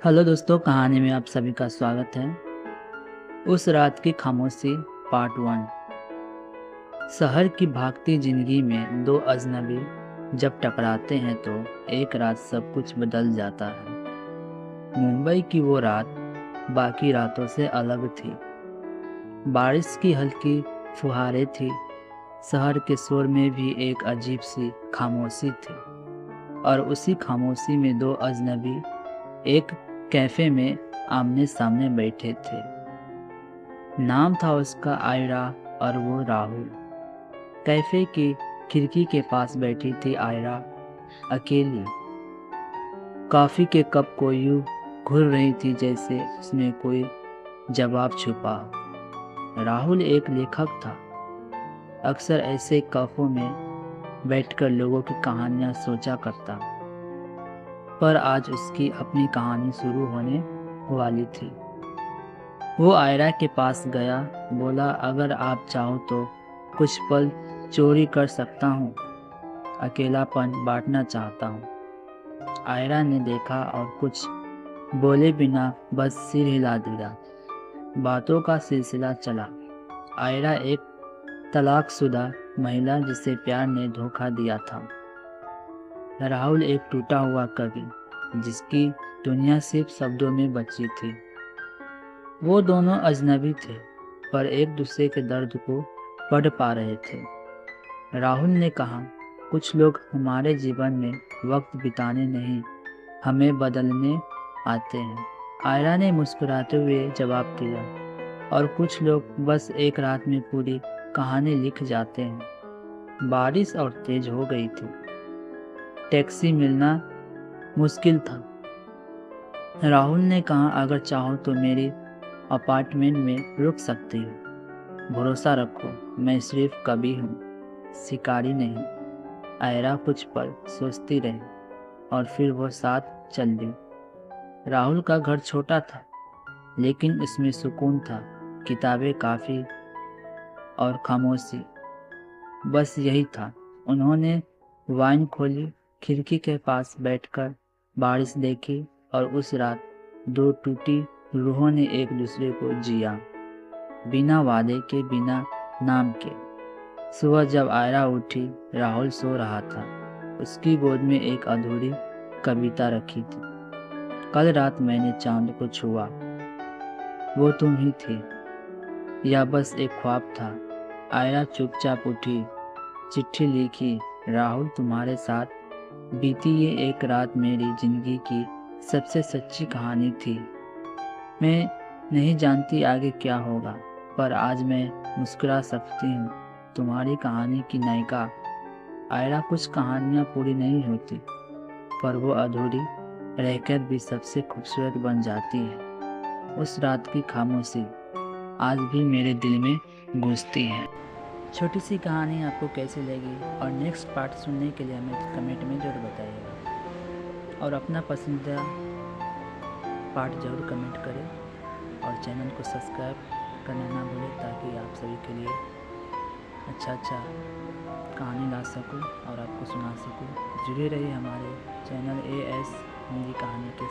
Hello दोस्तों, कहानी में आप सभी का स्वागत है। उस रात की खामोशी पार्ट 1। शहर की भागती जिंदगी में दो अजनबी जब टकराते हैं तो एक रात सब कुछ बदल जाता है। मुंबई की वो रात बाकी रातों से अलग थी। बारिश की हल्की फुहारें थी। शहर के शोर में भी एक अजीब सी खामोशी थी, और उसी खामोशी में दो अजनबी एक कैफे में आमने सामने बैठे थे। नाम था उसका आयरा और वो राहुल। कैफे की खिड़की के पास बैठी थी आयरा, अकेली। कॉफी के कप को यूं घुल रही थी जैसे उसमें कोई जवाब छुपा हो। राहुल एक लेखक था। अक्सर ऐसे कैफों में बैठकर लोगों की कहानियां सोचा करता, पर आज उसकी अपनी कहानी शुरू होने वाली थी। वो आयरा के पास गया, बोला, अगर आप चाहो तो कुछ पल चोरी कर सकता हूँ। अकेलापन बांटना चाहता हूँ। आयरा ने देखा और कुछ बोले बिना बस सिर हिला दिया। बातों का सिलसिला चला। आयरा एक तलाकशुदा महिला जिसे प्यार ने धोखा दिया था। राहुल एक टूटा हुआ कवि जिसकी दुनिया सिर्फ शब्दों में बची थी। वो दोनों अजनबी थे, पर एक दूसरे के दर्द को पढ़ पा रहे थे। राहुल ने कहा, कुछ लोग हमारे जीवन में वक्त बिताने नहीं, हमें बदलने आते हैं। आयरा ने मुस्कुराते हुए जवाब दिया, और कुछ लोग बस एक रात में पूरी कहानी लिख जाते हैं। बारिश और तेज हो गई थी। टैक्सी मिलना मुश्किल था। राहुल ने कहा, अगर चाहो तो मेरी अपार्टमेंट में रुक सकती हो। भरोसा रखो, मैं सिर्फ कवि हूँ, शिकारी नहीं। आयरा कुछ पल सोचती रही और फिर वो साथ चल दी। राहुल का घर छोटा था, लेकिन इसमें सुकून था। किताबें, काफ़ी और खामोशी, बस यही था। उन्होंने वाइन खोली, खिड़की के पास बैठकर बारिश देखी, और उस रात दो टूटी रूहों ने एक दूसरे को जिया, बिना वादे के, बिना नाम के। सुबह जब आयरा उठी, राहुल सो रहा था। उसकी गोद में एक अधूरी कविता रखी थी। कल रात मैंने चांद को छुआ, वो तुम ही थी, या बस एक ख्वाब था। आयरा चुपचाप उठी, चिट्ठी लिखी, राहुल, तुम्हारे साथ बीती ये एक रात मेरी जिंदगी की सबसे सच्ची कहानी थी। मैं नहीं जानती आगे क्या होगा, पर आज मैं मुस्कुरा सकती हूँ, तुम्हारी कहानी की नायिका। आयरा, कुछ कहानियाँ पूरी नहीं होती, पर वो अधूरी रहकर भी सबसे खूबसूरत बन जाती है। उस रात की खामोशी आज भी मेरे दिल में गूंजती है। छोटी सी कहानी आपको कैसी लगी, और नेक्स्ट पार्ट सुनने के लिए हमें कमेंट में ज़रूर बताइएगा, और अपना पसंदीदा पार्ट ज़रूर कमेंट करें, और चैनल को सब्सक्राइब करना ना भूलें, ताकि आप सभी के लिए अच्छा कहानी ला सकूं और आपको सुना सकूं। जुड़े रहिए हमारे चैनल AS हिंदी कहानी के साथ।